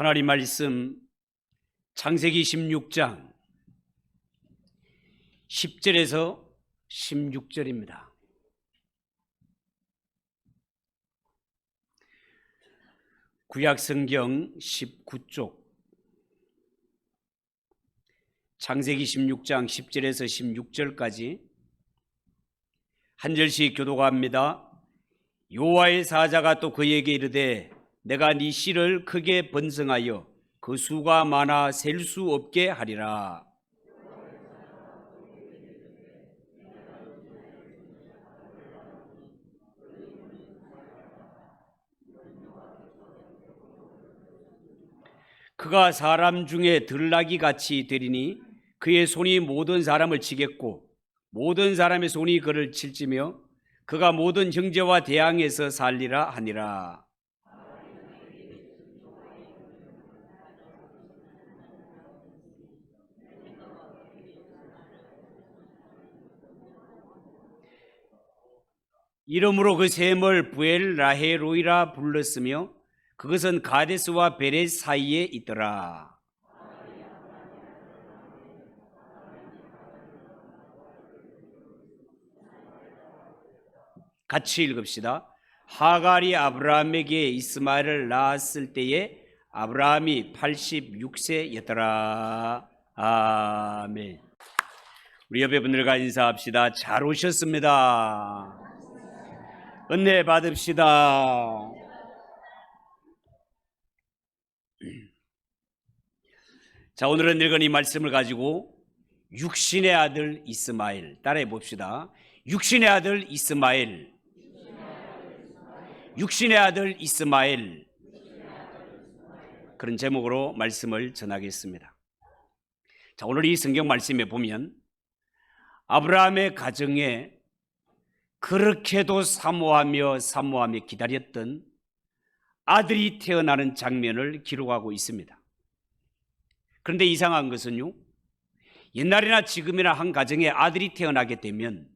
하나님 말씀 창세기 16장 10절에서 16절입니다. 구약성경 19쪽 창세기 16장 10절에서 16절까지 한 절씩 교독합니다. 여호와의 사자가 또 그에게 이르되 내가 네 씨를 크게 번성하여 그 수가 많아 셀 수 없게 하리라. 그가 사람 중에 들나귀 같이 되리니 그의 손이 모든 사람을 치겠고 모든 사람의 손이 그를 칠지며 그가 모든 형제와 대항해서 살리라 하니라. 이름으로 그 셈을 부엘라헤로이라 불렀으며 그것은 가데스와 베렛 사이에 있더라. 같이 읽읍시다. 하갈이 아브라함에게 이스마엘을 낳았을 때에 아브라함이 86세였더라. 아멘. 우리 옆에 분들과 인사합시다. 잘 오셨습니다. 은혜 받읍시다. 자, 오늘은 읽은 이 말씀을 가지고 육신의 아들 이스마엘 따라해 봅시다. 육신의 아들 이스마엘, 육신의 아들 이스마엘, 그런 제목으로 말씀을 전하겠습니다. 자, 오늘 이 성경 말씀에 보면 아브라함의 가정에 그렇게도 사모하며 기다렸던 아들이 태어나는 장면을 기록하고 있습니다. 그런데 이상한 것은요, 옛날이나 지금이나 한 가정에 아들이 태어나게 되면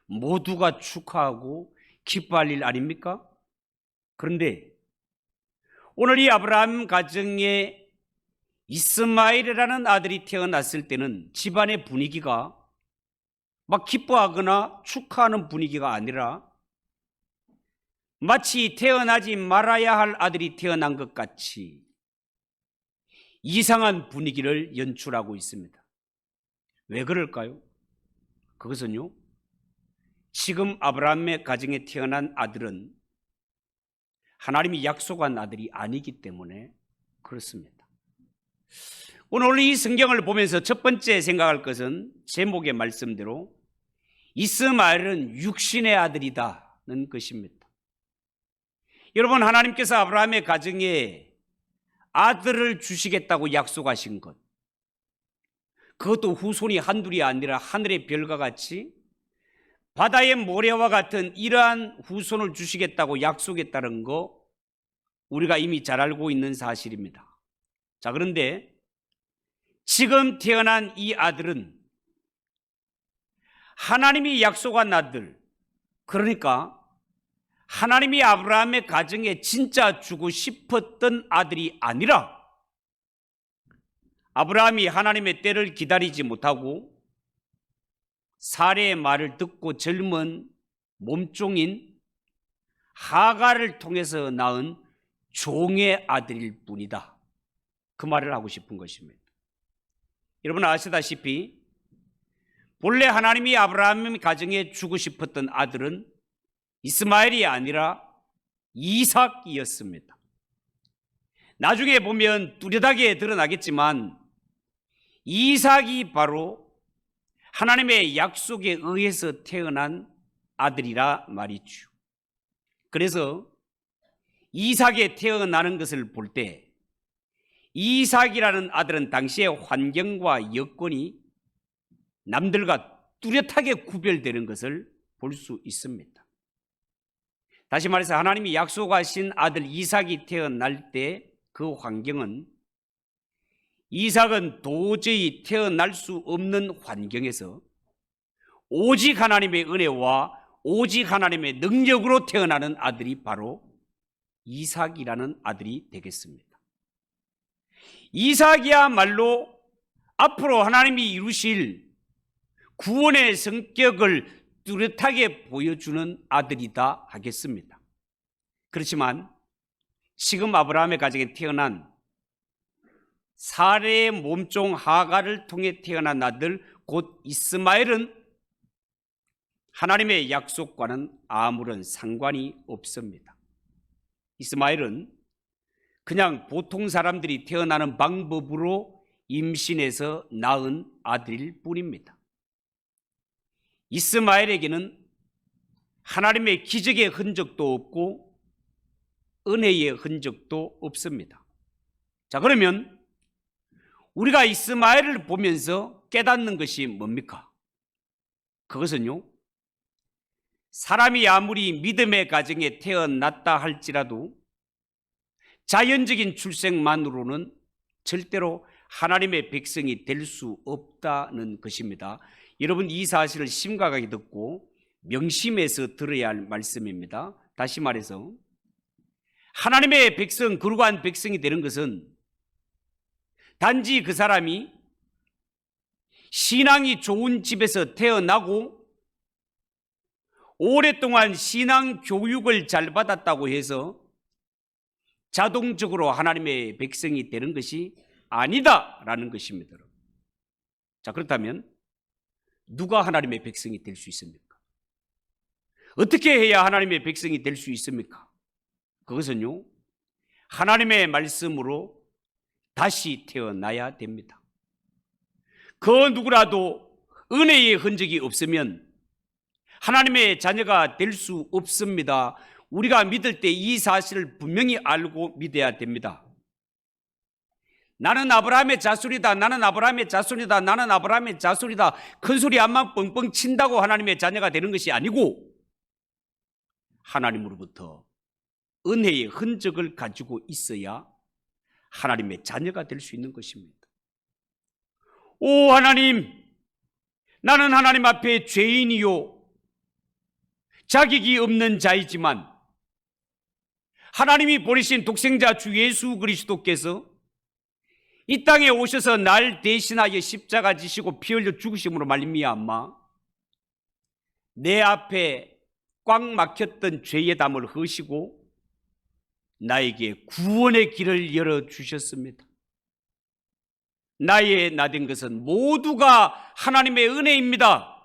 모두가 축하하고 기뻐할 일 아닙니까? 그런데 오늘 이 아브라함 가정에 이스마엘이라는 아들이 태어났을 때는 집안의 분위기가 막 기뻐하거나 축하하는 분위기가 아니라 마치 태어나지 말아야 할 아들이 태어난 것 같이 이상한 분위기를 연출하고 있습니다. 왜 그럴까요? 그것은요, 지금 아브라함의 가정에 태어난 아들은 하나님이 약속한 아들이 아니기 때문에 그렇습니다. 오늘 이 성경을 보면서 첫 번째 생각할 것은 제목의 말씀대로 이스마엘은 육신의 아들이다는 것입니다. 여러분, 하나님께서 아브라함의 가정에 아들을 주시겠다고 약속하신 것, 그것도 후손이 한둘이 아니라 하늘의 별과 같이 바다의 모래와 같은 이러한 후손을 주시겠다고 약속했다는 거 우리가 이미 잘 알고 있는 사실입니다. 자, 그런데 지금 태어난 이 아들은 하나님이 약속한 아들, 그러니까 하나님이 아브라함의 가정에 진짜 주고 싶었던 아들이 아니라 아브라함이 하나님의 때를 기다리지 못하고 사례의 말을 듣고 젊은 몸종인 하갈을 통해서 낳은 종의 아들일 뿐이다, 그 말을 하고 싶은 것입니다. 여러분 아시다시피 본래 하나님이 아브라함의 가정에 주고 싶었던 아들은 이스마엘이 아니라 이삭이었습니다. 나중에 보면 뚜렷하게 드러나겠지만 이삭이 바로 하나님의 약속에 의해서 태어난 아들이라 말이죠. 그래서 이삭에 태어나는 것을 볼 때 이삭이라는 아들은 당시의 환경과 여건이 남들과 뚜렷하게 구별되는 것을 볼 수 있습니다. 다시 말해서 하나님이 약속하신 아들 이삭이 태어날 때 그 환경은 이삭은 도저히 태어날 수 없는 환경에서 오직 하나님의 은혜와 오직 하나님의 능력으로 태어나는 아들이 바로 이삭이라는 아들이 되겠습니다. 이삭이야말로 앞으로 하나님이 이루실 구원의 성격을 뚜렷하게 보여주는 아들이다 하겠습니다. 그렇지만 지금 아브라함의 가정에 태어난 사레의 몸종 하갈을 통해 태어난 아들 곧 이스마엘은 하나님의 약속과는 아무런 상관이 없습니다. 이스마엘은 그냥 보통 사람들이 태어나는 방법으로 임신해서 낳은 아들일 뿐입니다. 이스마엘에게는 하나님의 기적의 흔적도 없고 은혜의 흔적도 없습니다. 자, 그러면 우리가 이스마엘을 보면서 깨닫는 것이 뭡니까? 그것은요, 사람이 아무리 믿음의 가정에 태어났다 할지라도 자연적인 출생만으로는 절대로 하나님의 백성이 될 수 없다는 것입니다. 여러분, 이 사실을 심각하게 듣고 명심해서 들어야 할 말씀입니다. 다시 말해서 하나님의 백성, 거룩한 백성이 되는 것은 단지 그 사람이 신앙이 좋은 집에서 태어나고 오랫동안 신앙 교육을 잘 받았다고 해서 자동적으로 하나님의 백성이 되는 것이 아니다라는 것입니다. 자, 그렇다면 누가 하나님의 백성이 될 수 있습니까? 어떻게 해야 하나님의 백성이 될 수 있습니까? 그것은요, 하나님의 말씀으로 다시 태어나야 됩니다. 그 누구라도 은혜의 흔적이 없으면 하나님의 자녀가 될 수 없습니다. 우리가 믿을 때 이 사실을 분명히 알고 믿어야 됩니다. 나는 아브라함의 자손이다, 나는 아브라함의 자손이다, 나는 아브라함의 자손이다, 큰 소리 한번 뻥뻥 친다고 하나님의 자녀가 되는 것이 아니고 하나님으로부터 은혜의 흔적을 가지고 있어야 하나님의 자녀가 될 수 있는 것입니다. 오 하나님, 나는 하나님 앞에 죄인이요 자격이 없는 자이지만 하나님이 보내신 독생자 주 예수 그리스도께서 이 땅에 오셔서 날 대신하여 십자가 지시고 피 흘려 죽으심으로 말미암아 내 앞에 꽉 막혔던 죄의 담을 허시고 나에게 구원의 길을 열어주셨습니다. 나의 나된 것은 모두가 하나님의 은혜입니다.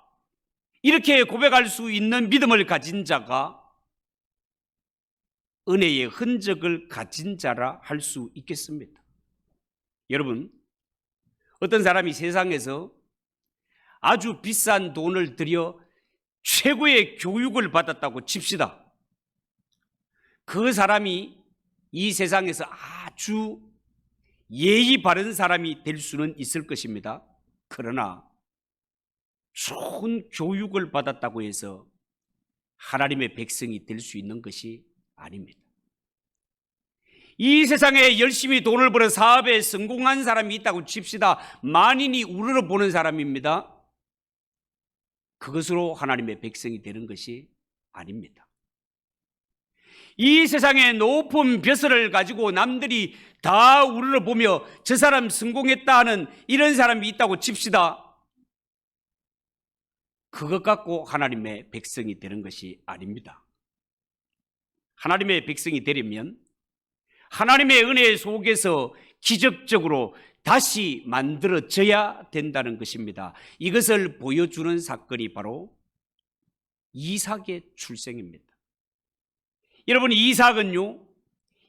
이렇게 고백할 수 있는 믿음을 가진 자가 은혜의 흔적을 가진 자라 할 수 있겠습니다. 여러분, 어떤 사람이 세상에서 아주 비싼 돈을 들여 최고의 교육을 받았다고 칩시다. 그 사람이 이 세상에서 아주 예의 바른 사람이 될 수는 있을 것입니다. 그러나 좋은 교육을 받았다고 해서 하나님의 백성이 될 수 있는 것이 아닙니다. 이 세상에 열심히 돈을 벌어 사업에 성공한 사람이 있다고 칩시다. 만인이 우러러보는 사람입니다. 그것으로 하나님의 백성이 되는 것이 아닙니다. 이 세상에 높은 벼슬을 가지고 남들이 다 우러러보며 저 사람 성공했다 하는 이런 사람이 있다고 칩시다. 그것 갖고 하나님의 백성이 되는 것이 아닙니다. 하나님의 백성이 되려면 하나님의 은혜 속에서 기적적으로 다시 만들어져야 된다는 것입니다. 이것을 보여주는 사건이 바로 이삭의 출생입니다. 여러분, 이삭은요,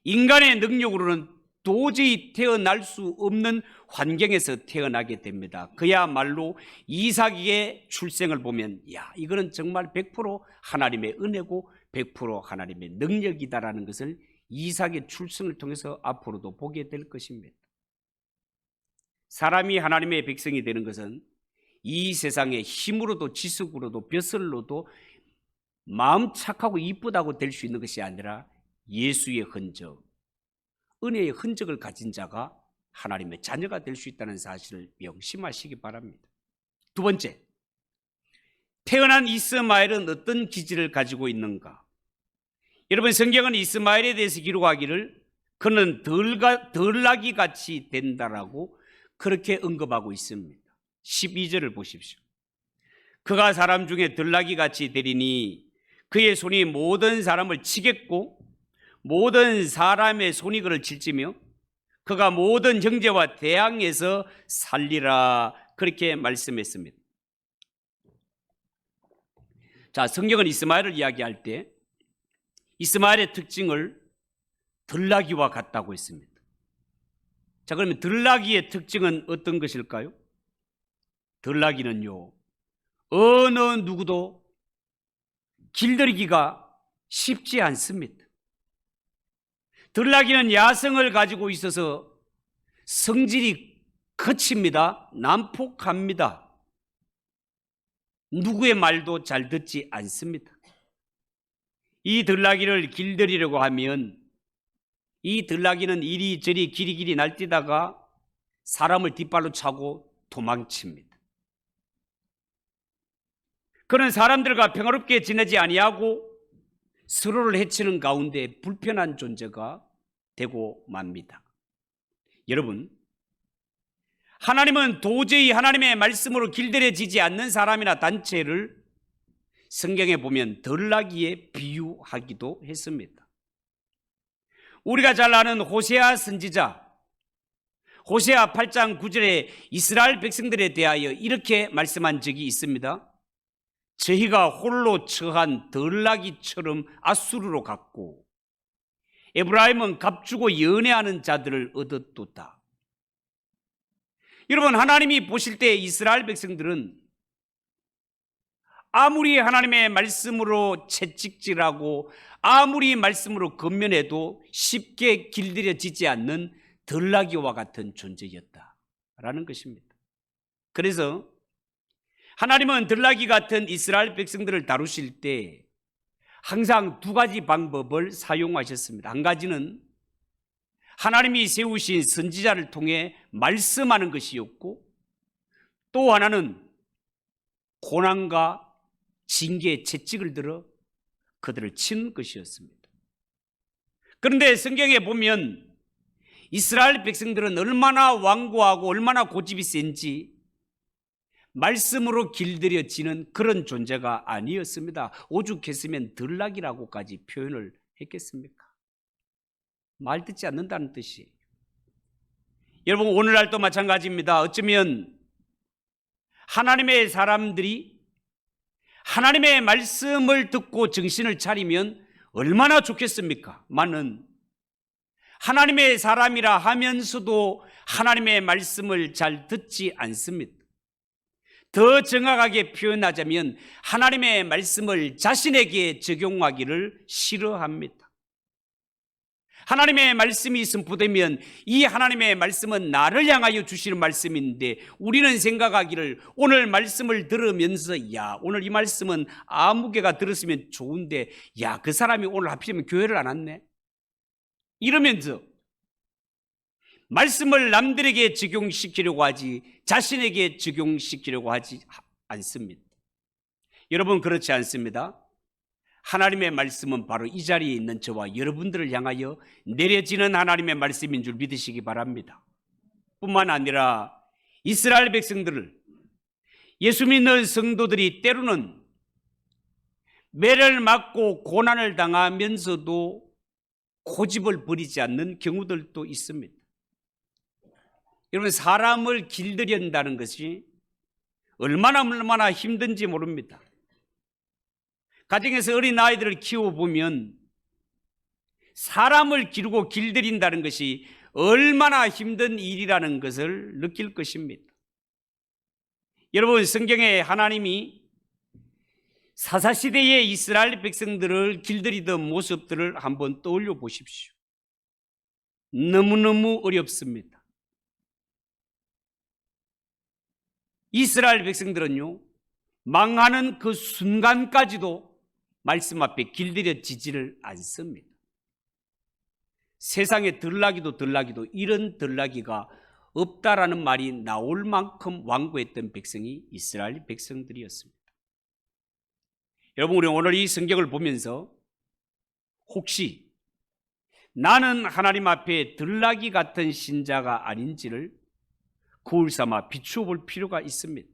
인간의 능력으로는 도저히 태어날 수 없는 환경에서 태어나게 됩니다. 그야말로 이삭의 출생을 보면 이거는 정말 100% 하나님의 은혜고 100% 하나님의 능력이다라는 것을 이삭의 출생을 통해서 앞으로도 보게 될 것입니다. 사람이 하나님의 백성이 되는 것은 이 세상의 힘으로도 지식으로도 벼슬로도 마음 착하고 이쁘다고 될 수 있는 것이 아니라 예수의 흔적, 은혜의 흔적을 가진 자가 하나님의 자녀가 될 수 있다는 사실을 명심하시기 바랍니다. 두 번째, 태어난 이스마엘은 어떤 기질을 가지고 있는가? 여러분, 성경은 이스마엘에 대해서 기록하기를 그는 덜나귀 같이 된다라고 그렇게 언급하고 있습니다. 12절을 보십시오. 그가 사람 중에 덜나귀 같이 되리니 그의 손이 모든 사람을 치겠고 모든 사람의 손이 그를 칠지며 그가 모든 형제와 대항해서 살리라, 그렇게 말씀했습니다. 자, 성경은 이스마엘을 이야기할 때 이스마엘의 특징을 들나귀와 같다고 했습니다. 자, 그러면 들나귀의 특징은 어떤 것일까요? 들나귀는요, 어느 누구도 길들이기가 쉽지 않습니다. 들나귀는 야성을 가지고 있어서 성질이 거칩니다. 난폭합니다. 누구의 말도 잘 듣지 않습니다. 이 들나귀를 길들이려고 하면 이 들나귀는 이리저리 기리기리 날뛰다가 사람을 뒷발로 차고 도망칩니다. 그는 사람들과 평화롭게 지내지 아니하고 서로를 해치는 가운데 불편한 존재가 되고 맙니다. 여러분, 하나님은 도저히 하나님의 말씀으로 길들여지지 않는 사람이나 단체를 성경에 보면 들나귀에 비유하기도 했습니다. 우리가 잘 아는 호세아 선지자, 호세아 8장 9절에 이스라엘 백성들에 대하여 이렇게 말씀한 적이 있습니다. 저희가 홀로 처한 들나귀처럼 아수르로 갔고 에브라임은 값주고 연애하는 자들을 얻었도다. 여러분, 하나님이 보실 때 이스라엘 백성들은 아무리 하나님의 말씀으로 채찍질하고 아무리 말씀으로 건면해도 쉽게 길들여지지 않는 들나귀와 같은 존재였다라는 것입니다. 그래서 하나님은 들나귀 같은 이스라엘 백성들을 다루실 때 항상 두 가지 방법을 사용하셨습니다. 한 가지는 하나님이 세우신 선지자를 통해 말씀하는 것이었고, 또 하나는 고난과 징계의 채찍을 들어 그들을 치는 것이었습니다. 그런데 성경에 보면 이스라엘 백성들은 얼마나 완고하고 얼마나 고집이 센지 말씀으로 길들여지는 그런 존재가 아니었습니다. 오죽했으면 들나귀라고까지 표현을 했겠습니까? 말 듣지 않는다는 뜻이에요. 여러분, 오늘날도 마찬가지입니다. 어쩌면 하나님의 사람들이 하나님의 말씀을 듣고 정신을 차리면 얼마나 좋겠습니까? 많은 하나님의 사람이라 하면서도 하나님의 말씀을 잘 듣지 않습니다. 더 정확하게 표현하자면 하나님의 말씀을 자신에게 적용하기를 싫어합니다. 하나님의 말씀이 선포되면 이 하나님의 말씀은 나를 향하여 주시는 말씀인데 우리는 생각하기를 오늘 말씀을 들으면서 야, 오늘 이 말씀은 아무개가 들었으면 좋은데 야, 그 사람이 오늘 하필이면 교회를 안 왔네, 이러면서 말씀을 남들에게 적용시키려고 하지 자신에게 적용시키려고 하지 않습니다. 여러분, 그렇지 않습니다. 하나님의 말씀은 바로 이 자리에 있는 저와 여러분들을 향하여 내려지는 하나님의 말씀인 줄 믿으시기 바랍니다. 뿐만 아니라 이스라엘 백성들을 예수 믿는 성도들이 때로는 매를 맞고 고난을 당하면서도 고집을 버리지 않는 경우들도 있습니다. 여러분, 사람을 길들인다는 것이 얼마나 힘든지 모릅니다. 가정에서 어린아이들을 키워보면 사람을 기르고 길들인다는 것이 얼마나 힘든 일이라는 것을 느낄 것입니다. 여러분, 성경에 하나님이 사사시대의 이스라엘 백성들을 길들이던 모습들을 한번 떠올려 보십시오. 너무너무 어렵습니다. 이스라엘 백성들은요, 망하는 그 순간까지도 말씀 앞에 길들여지지를 않습니다. 세상에 들나귀도 이런 들나귀가 없다라는 말이 나올 만큼 완고했던 백성이 이스라엘 백성들이었습니다. 여러분, 우리 오늘 이 성경을 보면서 혹시 나는 하나님 앞에 들나귀 같은 신자가 아닌지를 거울 삼아 비추어 볼 필요가 있습니다.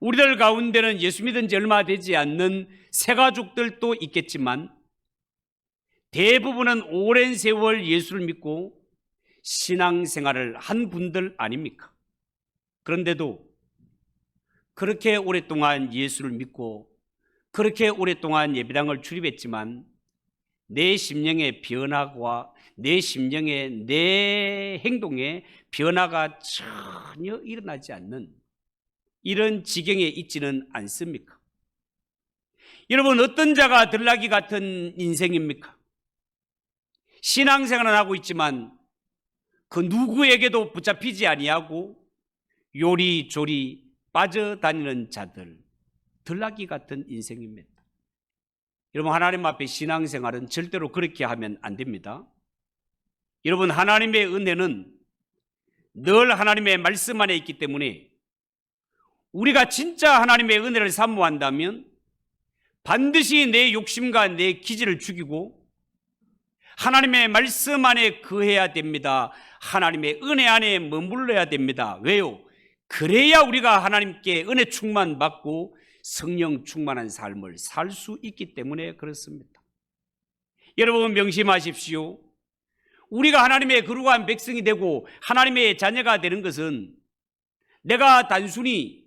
우리들 가운데는 예수 믿은 지 얼마 되지 않는 새가족들도 있겠지만 대부분은 오랜 세월 예수를 믿고 신앙생활을 한 분들 아닙니까? 그런데도 그렇게 오랫동안 예수를 믿고 그렇게 오랫동안 예배당을 출입했지만 내 심령의 변화와 내 심령의 내 행동에 변화가 전혀 일어나지 않는 이런 지경에 있지는 않습니까? 여러분, 어떤 자가 들나귀 같은 인생입니까? 신앙생활은 하고 있지만 그 누구에게도 붙잡히지 아니하고 요리조리 빠져다니는 자들, 들나귀 같은 인생입니다. 여러분, 하나님 앞에 신앙생활은 절대로 그렇게 하면 안 됩니다. 여러분, 하나님의 은혜는 늘 하나님의 말씀 안에 있기 때문에 우리가 진짜 하나님의 은혜를 사모한다면 반드시 내 욕심과 내 기질을 죽이고 하나님의 말씀 안에 거해야 됩니다. 하나님의 은혜 안에 머물러야 됩니다. 왜요? 그래야 우리가 하나님께 은혜 충만 받고 성령 충만한 삶을 살 수 있기 때문에 그렇습니다. 여러분, 명심하십시오. 우리가 하나님의 거룩한 백성이 되고 하나님의 자녀가 되는 것은 내가 단순히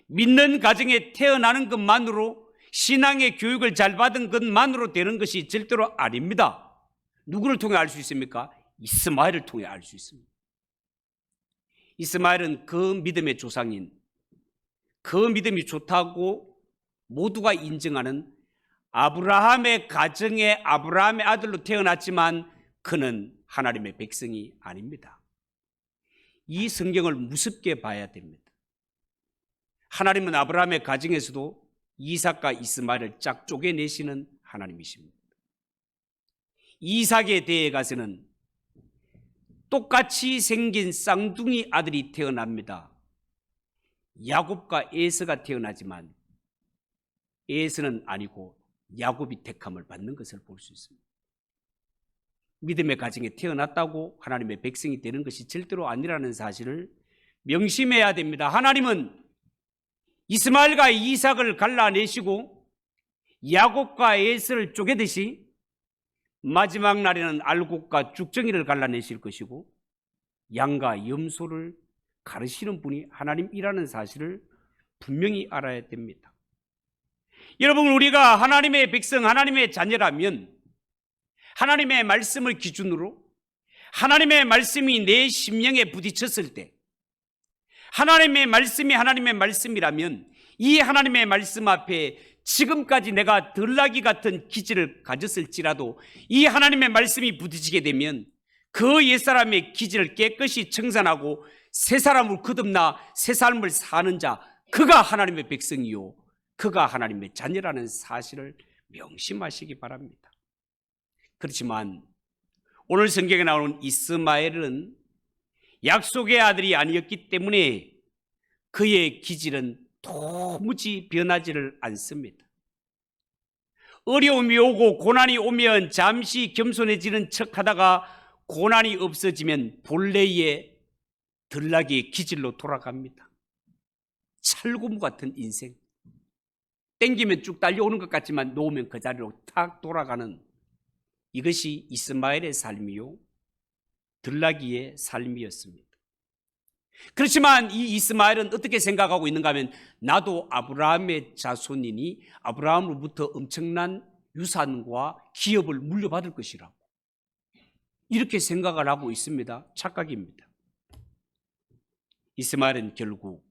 믿는 가정에 태어나는 것만으로 신앙의 교육을 잘 받은 것만으로 되는 것이 절대로 아닙니다. 누구를 통해 알 수 있습니까? 이스마엘을 통해 알 수 있습니다. 이스마엘은 그 믿음의 조상인, 그 믿음이 좋다고 모두가 인정하는 아브라함의 가정의 아브라함의 아들로 태어났지만 그는 하나님의 백성이 아닙니다. 이 성경을 무섭게 봐야 됩니다. 하나님은 아브라함의 가정에서도 이삭과 이스마엘을 짝 쪼개내시는 하나님이십니다. 이삭에 대해 가서는 똑같이 생긴 쌍둥이 아들이 태어납니다. 야곱과 에서가 태어나지만 에서는 아니고 야곱이 택함을 받는 것을 볼 수 있습니다. 믿음의 가정에 태어났다고 하나님의 백성이 되는 것이 절대로 아니라는 사실을 명심해야 됩니다. 하나님은 이스마엘과 이삭을 갈라내시고 야곱과 에서를 쪼개듯이 마지막 날에는 알곡과 죽정이를 갈라내실 것이고 양과 염소를 가르시는 분이 하나님이라는 사실을 분명히 알아야 됩니다. 여러분, 우리가 하나님의 백성, 하나님의 자녀라면 하나님의 말씀을 기준으로 하나님의 말씀이 내 심령에 부딪혔을 때 하나님의 말씀이 하나님의 말씀이라면 이 하나님의 말씀 앞에 지금까지 내가 들나귀 같은 기질을 가졌을지라도 이 하나님의 말씀이 부딪히게 되면 그 옛사람의 기질을 깨끗이 청산하고 새 사람으로 거듭나 새 삶을 사는 자, 그가 하나님의 백성이요 그가 하나님의 자녀라는 사실을 명심하시기 바랍니다. 그렇지만 오늘 성경에 나오는 이스마엘은 약속의 아들이 아니었기 때문에 그의 기질은 도무지 변하지를 않습니다. 어려움이 오고 고난이 오면 잠시 겸손해지는 척하다가 고난이 없어지면 본래의 들나귀의 기질로 돌아갑니다. 찰고무 같은 인생, 땡기면 쭉 달려오는 것 같지만 놓으면 그 자리로 탁 돌아가는 이것이 이스마엘의 삶이요 들나귀의 삶이었습니다. 그렇지만 이 이스마엘은 어떻게 생각하고 있는가 하면 나도 아브라함의 자손이니 아브라함으로부터 엄청난 유산과 기업을 물려받을 것이라고 이렇게 생각을 하고 있습니다. 착각입니다. 이스마엘은 결국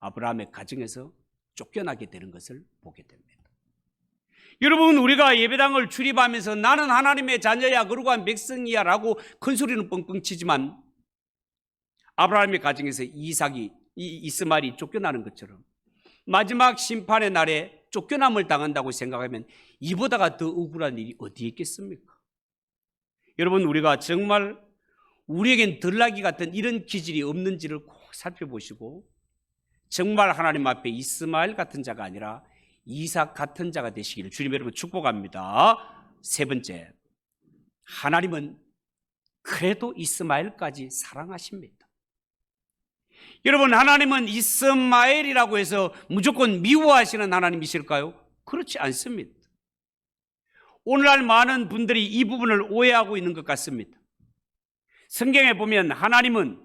아브라함의 가정에서 쫓겨나게 되는 것을 보게 됩니다. 여러분, 우리가 예배당을 출입하면서 나는 하나님의 자녀야 거룩한 백성이야 라고 큰소리는 뻥뻥 치지만 아브라함의 가정에서 이스마엘이 쫓겨나는 것처럼 마지막 심판의 날에 쫓겨남을 당한다고 생각하면 이보다가 더 억울한 일이 어디에 있겠습니까? 여러분, 우리가 정말 우리에겐 들나귀 같은 이런 기질이 없는지를 꼭 살펴보시고 정말 하나님 앞에 이스마엘 같은 자가 아니라 이삭 같은 자가 되시기를 주님 여러분 축복합니다. 세 번째, 하나님은 그래도 이스마엘까지 사랑하십니다. 여러분, 하나님은 이스마엘이라고 해서 무조건 미워하시는 하나님이실까요? 그렇지 않습니다. 오늘날 많은 분들이 이 부분을 오해하고 있는 것 같습니다. 성경에 보면 하나님은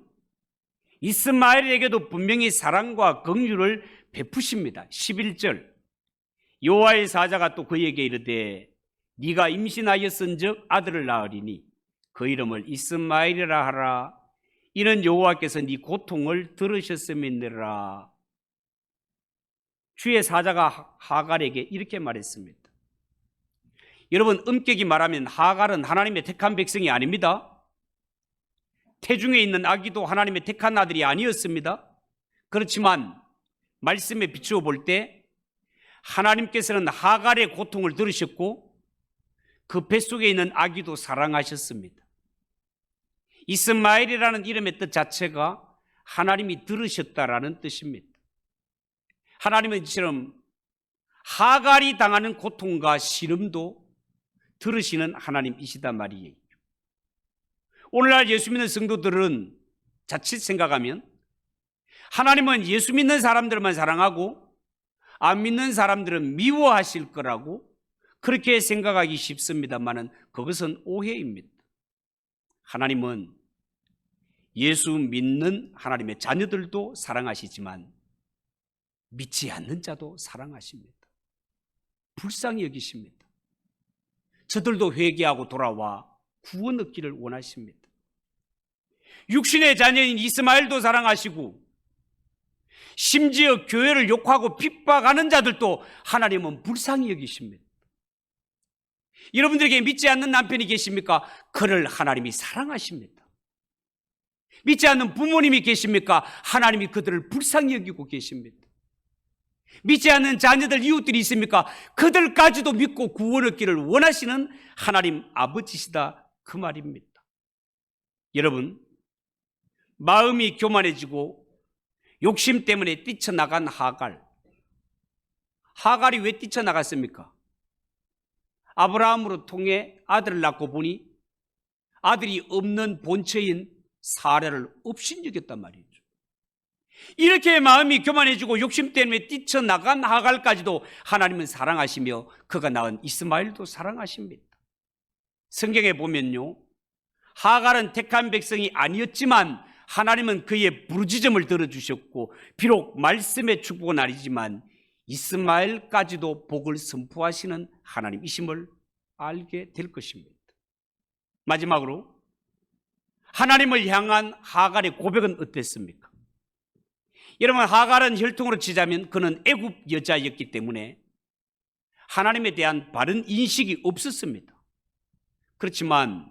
이스마엘에게도 분명히 사랑과 긍휼을 베푸십니다. 11절, 여호와의 사자가 또 그에게 이르되 네가 임신하였은즉 아들을 낳으리니 그 이름을 이스마엘이라 하라. 이는 여호와께서 네 고통을 들으셨음이니라. 주의 사자가 하갈에게 이렇게 말했습니다. 여러분, 엄격히 말하면 하갈은 하나님의 택한 백성이 아닙니다. 태중에 있는 아기도 하나님의 택한 아들이 아니었습니다. 그렇지만 말씀에 비추어 볼 때 하나님께서는 하갈의 고통을 들으셨고 그 뱃속에 있는 아기도 사랑하셨습니다. 이스마엘이라는 이름의 뜻 자체가 하나님이 들으셨다라는 뜻입니다. 하나님은 이처럼 하갈이 당하는 고통과 시름도 들으시는 하나님이시단 말이에요. 오늘날 예수 믿는 성도들은 자칫 생각하면 하나님은 예수 믿는 사람들만 사랑하고 안 믿는 사람들은 미워하실 거라고 그렇게 생각하기 쉽습니다만은 그것은 오해입니다. 하나님은 예수 믿는 하나님의 자녀들도 사랑하시지만 믿지 않는 자도 사랑하십니다. 불쌍히 여기십니다. 저들도 회개하고 돌아와 구원 얻기를 원하십니다. 육신의 자녀인 이스마엘도 사랑하시고 심지어 교회를 욕하고 핍박하는 자들도 하나님은 불쌍히 여기십니다. 여러분들에게 믿지 않는 남편이 계십니까? 그를 하나님이 사랑하십니다. 믿지 않는 부모님이 계십니까? 하나님이 그들을 불쌍히 여기고 계십니다. 믿지 않는 자녀들, 이웃들이 있습니까? 그들까지도 믿고 구원 얻기를 원하시는 하나님 아버지시다, 그 말입니다. 여러분, 마음이 교만해지고 욕심 때문에 뛰쳐나간 하갈이 왜 뛰쳐나갔습니까? 아브라함으로 통해 아들을 낳고 보니 아들이 없는 본처인 사라를 업신여겼단 말이죠. 이렇게 마음이 교만해지고 욕심 때문에 뛰쳐나간 하갈까지도 하나님은 사랑하시며 그가 낳은 이스마엘도 사랑하십니다. 성경에 보면요, 하갈은 택한 백성이 아니었지만 하나님은 그의 부르짖음을 들어주셨고 비록 말씀의 축복은 아니지만 이스마엘까지도 복을 선포하시는 하나님이심을 알게 될 것입니다. 마지막으로 하나님을 향한 하갈의 고백은 어땠습니까? 여러분, 하갈은 혈통으로 치자면 그는 애굽 여자였기 때문에 하나님에 대한 바른 인식이 없었습니다. 그렇지만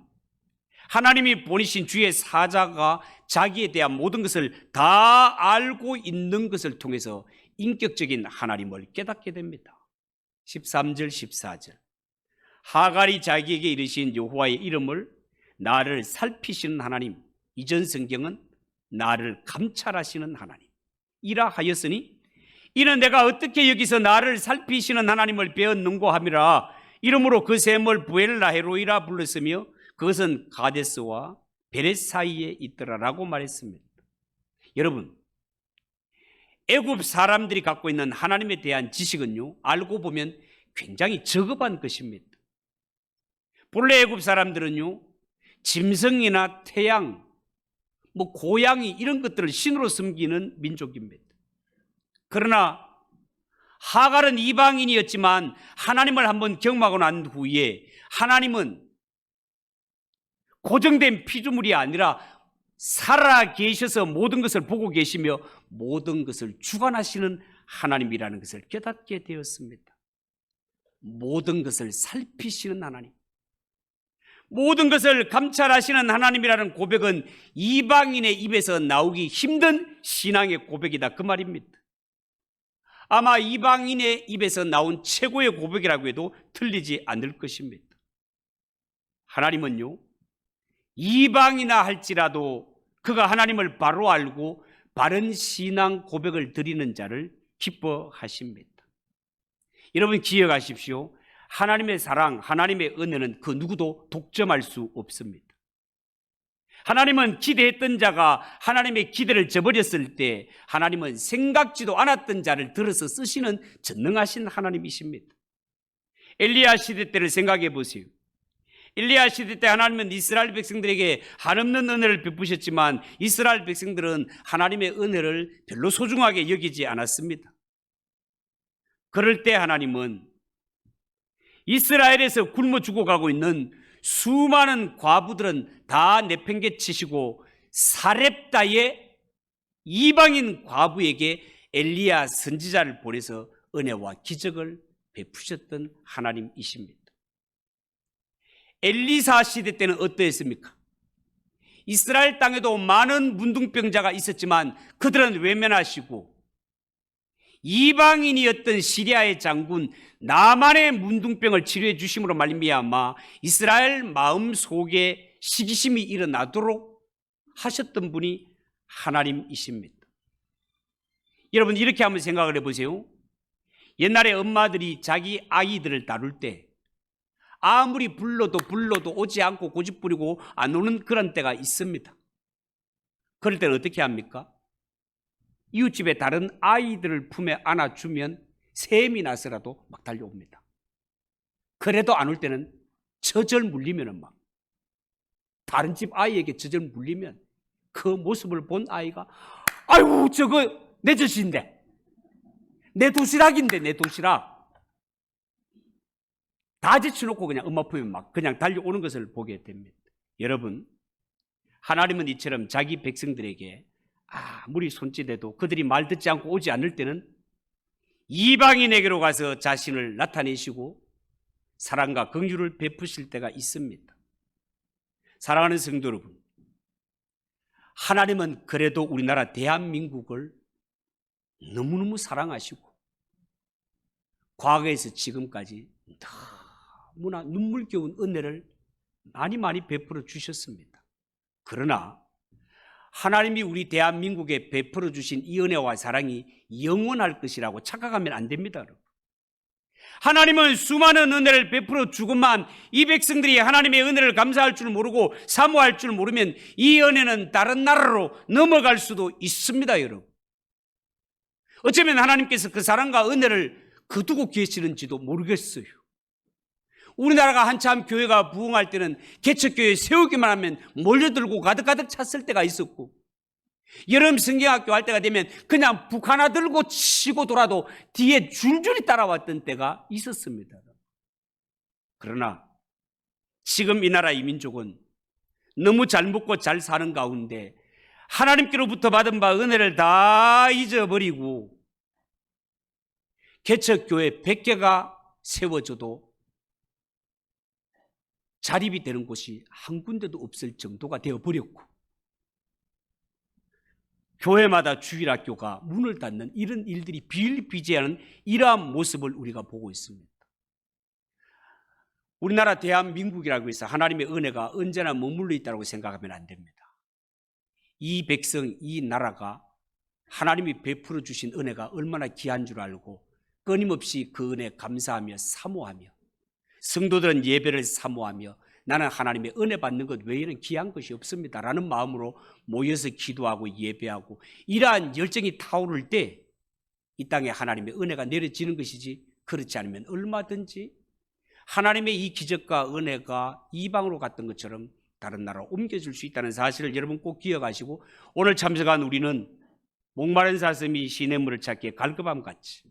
하나님이 보내신 주의 사자가 자기에 대한 모든 것을 다 알고 있는 것을 통해서 인격적인 하나님을 깨닫게 됩니다. 13절 14절, 하갈이 자기에게 이르신 여호와의 이름을 나를 살피시는 하나님, 이전 성경은 나를 감찰하시는 하나님 이라 하였으니 이는 내가 어떻게 여기서 나를 살피시는 하나님을 배웠는고 함이라. 이러므로 그 샘을 부엘라헤로이라 불렀으며 그것은 가데스와 베렛 사이에 있더라라고 말했습니다. 여러분, 애굽 사람들이 갖고 있는 하나님에 대한 지식은요, 알고 보면 굉장히 저급한 것입니다. 본래 애굽 사람들은요, 짐승이나 태양, 고양이 이런 것들을 신으로 섬기는 민족입니다. 그러나 하갈은 이방인이었지만 하나님을 한번 경험하고 난 후에 하나님은 고정된 피조물이 아니라 살아 계셔서 모든 것을 보고 계시며 모든 것을 주관하시는 하나님이라는 것을 깨닫게 되었습니다. 모든 것을 살피시는 하나님, 모든 것을 감찰하시는 하나님이라는 고백은 이방인의 입에서 나오기 힘든 신앙의 고백이다, 그 말입니다. 아마 이방인의 입에서 나온 최고의 고백이라고 해도 틀리지 않을 것입니다. 하나님은요, 이방이나 할지라도 그가 하나님을 바로 알고 바른 신앙 고백을 드리는 자를 기뻐하십니다. 여러분 기억하십시오. 하나님의 사랑, 하나님의 은혜는 그 누구도 독점할 수 없습니다. 하나님은 기대했던 자가 하나님의 기대를 저버렸을 때 하나님은 생각지도 않았던 자를 들어서 쓰시는 전능하신 하나님이십니다. 엘리야 시대 때를 생각해 보세요. 엘리야 시대 때 하나님은 이스라엘 백성들에게 한없는 은혜를 베푸셨지만 이스라엘 백성들은 하나님의 은혜를 별로 소중하게 여기지 않았습니다. 그럴 때 하나님은 이스라엘에서 굶어 죽어가고 있는 수많은 과부들은 다 내팽개치시고 사렙다의 이방인 과부에게 엘리야 선지자를 보내서 은혜와 기적을 베푸셨던 하나님이십니다. 엘리사 시대 때는 어떠했습니까? 이스라엘 땅에도 많은 문둥병자가 있었지만 그들은 외면하시고 이방인이었던 시리아의 장군 나만의 문둥병을 치료해 주심으로 말미암아 이스라엘 마음속에 시기심이 일어나도록 하셨던 분이 하나님이십니다. 여러분 이렇게 한번 생각을 해보세요. 옛날에 엄마들이 자기 아이들을 다룰 때 아무리 불러도 오지 않고 고집부리고 안 오는 그런 때가 있습니다. 그럴 때는 어떻게 합니까? 이웃집에 다른 아이들을 품에 안아주면 샘이 나서라도 막 달려옵니다. 그래도 안 올 때는 저절 물리면 막 다른 집 아이에게 저절 물리면 그 모습을 본 아이가 아이고 저거 내 젖인데 내 도시락인데 내 도시락 다 제쳐놓고 그냥 엄마 품에 막 그냥 달려오는 것을 보게 됩니다. 여러분 하나님은 이처럼 자기 백성들에게 아무리 손짓해도 그들이 말 듣지 않고 오지 않을 때는 이방인에게로 가서 자신을 나타내시고 사랑과 긍휼을 베푸실 때가 있습니다. 사랑하는 성도 여러분, 하나님은 그래도 우리나라 대한민국을 너무너무 사랑하시고 과거에서 지금까지 너무나 눈물겨운 은혜를 많이 베풀어 주셨습니다. 그러나 하나님이 우리 대한민국에 베풀어 주신 이 은혜와 사랑이 영원할 것이라고 착각하면 안 됩니다. 하나님은 수많은 은혜를 베풀어 주고만 이 백성들이 하나님의 은혜를 감사할 줄 모르고 사모할 줄 모르면 이 은혜는 다른 나라로 넘어갈 수도 있습니다. 여러분 어쩌면 하나님께서 그 사랑과 은혜를 거두고 계시는지도 모르겠어요. 우리나라가 한참 교회가 부흥할 때는 개척교회 세우기만 하면 몰려들고 가득가득 찼을 때가 있었고 여름 성경학교 할 때가 되면 그냥 북 하나 들고 치고 돌아도 뒤에 줄줄이 따라왔던 때가 있었습니다. 그러나 지금 이 나라 이 민족은 너무 잘 먹고 잘 사는 가운데 하나님께로부터 받은 바 은혜를 다 잊어버리고 개척교회 100개가 세워져도 자립이 되는 곳이 한 군데도 없을 정도가 되어버렸고 교회마다 주일학교가 문을 닫는 이런 일들이 비일비재하는 이러한 모습을 우리가 보고 있습니다. 우리나라 대한민국이라고 해서 하나님의 은혜가 언제나 머물러 있다고 생각하면 안 됩니다. 이 백성, 이 나라가 하나님이 베풀어 주신 은혜가 얼마나 귀한 줄 알고 끊임없이 그 은혜 감사하며 사모하며 성도들은 예배를 사모하며 나는 하나님의 은혜 받는 것 외에는 귀한 것이 없습니다 라는 마음으로 모여서 기도하고 예배하고 이러한 열정이 타오를 때 이 땅에 하나님의 은혜가 내려지는 것이지 그렇지 않으면 얼마든지 하나님의 이 기적과 은혜가 이방으로 갔던 것처럼 다른 나라로 옮겨질 수 있다는 사실을 여러분 꼭 기억하시고 오늘 참석한 우리는 목마른 사슴이 시냇물을 찾기에 갈급함같이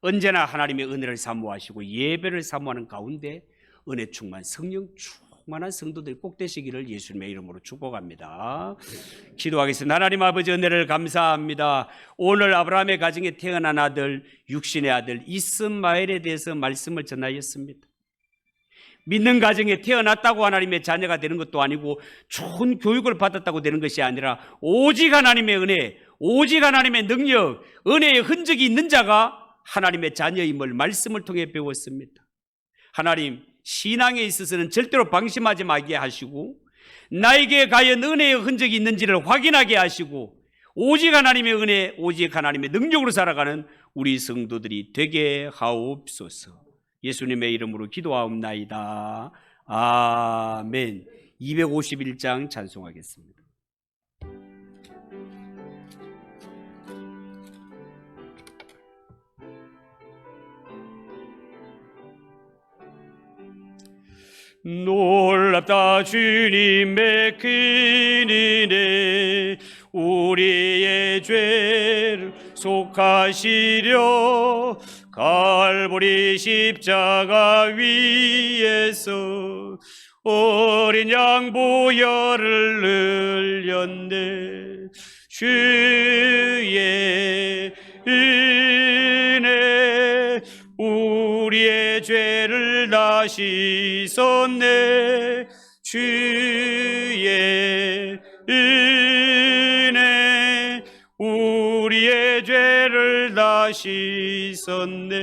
언제나 하나님의 은혜를 사모하시고 예배를 사모하는 가운데 은혜 충만 성령 충만한 성도들 꼭 되시기를 예수님의 이름으로 축복합니다. 기도하겠습니다. 하나님 아버지 은혜를 감사합니다. 오늘 아브라함의 가정에 태어난 아들 육신의 아들 이스마엘에 대해서 말씀을 전하였습니다. 믿는 가정에 태어났다고 하나님의 자녀가 되는 것도 아니고 좋은 교육을 받았다고 되는 것이 아니라 오직 하나님의 은혜, 오직 하나님의 능력, 은혜의 흔적이 있는 자가 하나님의 자녀임을 말씀을 통해 배웠습니다. 하나님 신앙에 있어서는 절대로 방심하지 말게 하시고 나에게 과연 은혜의 흔적이 있는지를 확인하게 하시고 오직 하나님의 은혜, 오직 하나님의 능력으로 살아가는 우리 성도들이 되게 하옵소서. 예수님의 이름으로 기도하옵나이다. 아멘. 251장 찬송하겠습니다. 놀랍다 주님의 큰은혜, 우리의 죄를 속하시려 갈보리 십자가 위에서 어린 양 보혈을 흘렸네. 주의 은혜 우리의 죄를 다 씻었네. 주의 은혜 우리의 죄를 다 씻었네.